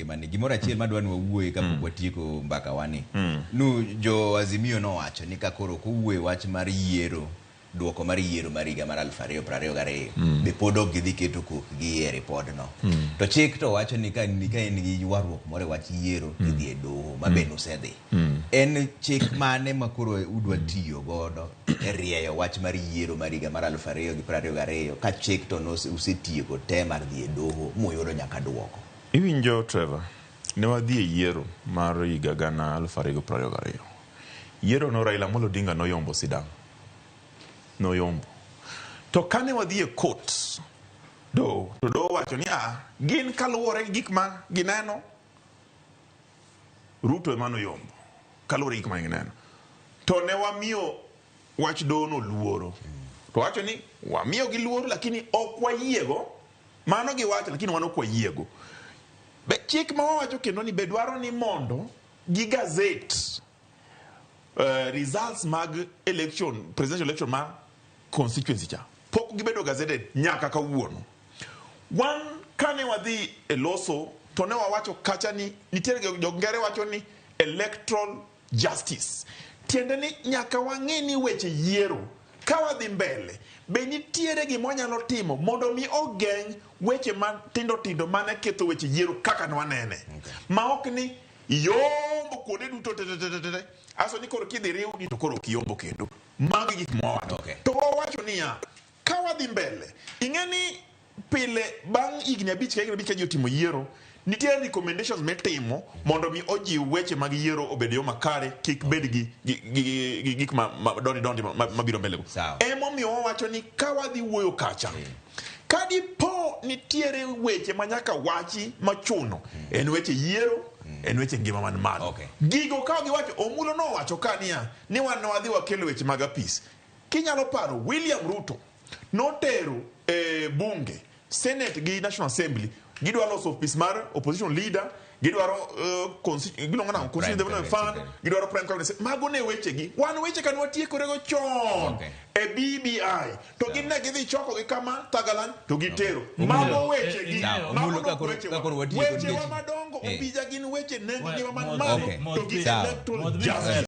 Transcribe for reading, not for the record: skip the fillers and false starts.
ngimani. Gimoro achiel madwani wawuoye kapok watieko mbaka wani. Nu jo Azimio nowacho ni ka koro kowuoye wach mar yiero, duoko mar yiero mar higa mar 2022 be pod ok gidhi keto kokgi e ripodno. To chik to wacho ni ka en gi ywaruok moro e wach yiero idhi e doho ma be nosedhi. En chik mane ma koro udwa tiyo godo e rieyo wach mar yiero mar higa mar 2022 ka chik to usetieko te mar dhi e doho muyudo nyaka duoko? Iwinjo Trevor, ne wadhi e yiero mar higa gana 2022. Yiero no Raila Amolo Odinga noyombo sidang'. Noyombo. To kane wadhi e court, to do wacho ni gin kaluwore gi gik ma gineno, Ruto ema noyombo kaluwore gi gik ma gineno. To ne wamiyo wach dono luoro. To wacho ni wamiyo gi luoro lakini ok wayiego. Mano giwacho lakini wan ok wayiego. Be chik ma wacho kendo ni be dwaro ni mondo gi gazette results mag election, presidential election ma constituency cha. Pok gibedo gazette nyaka kawuono. Wan kane wadhi e loso to ne wawacho kacha ni nitiere jongere wacho ni electoral justice. Tiende ni nyaka wang'e ni weche yiero ka wadhi mbele be nitiere gima wanyalo timo mondo mi ogeng' weche man tindo mane ketho weche yiero kaka nwanene. Ma ok ni yombo kuonde duto te. Aso ni koro kidhi riu ni to koro kiyombo kendo. Magi gik mwawacho. To wawacho ni ka wadhi mbele ing'eni pile bang' higni 5 ka ji otimo yiero nitiere recommendations mitimo mondo mi ojiw weche mag yiero obed yo makare kik bed gi gik ma dondi mabiro mbele go. Emomiyo wawacho ni ka wadhi wuoyo kacha kadipo nitiere weche manyaka wachi machuno en weche yiero, en weche ngima man malo. Gigo ka giwacho omulo no wacho kania ni wan wadhi wakelo weche mag apis. Kinyalo paro William Ruto notero bunge, Senate gi National Assembly gidwaro loso office mar opposition leader, gidwaro constitution development fund, gidwaro prime cabinet. Mago ne weche gi. Wan weche kan watieko rego chon e BBI. To gin ne gidhi choko gi kama Tagalan to gitero. Mago weche gi. Mago weche wa madongo obija gin weche ne ngima man malo to gi electoral justice.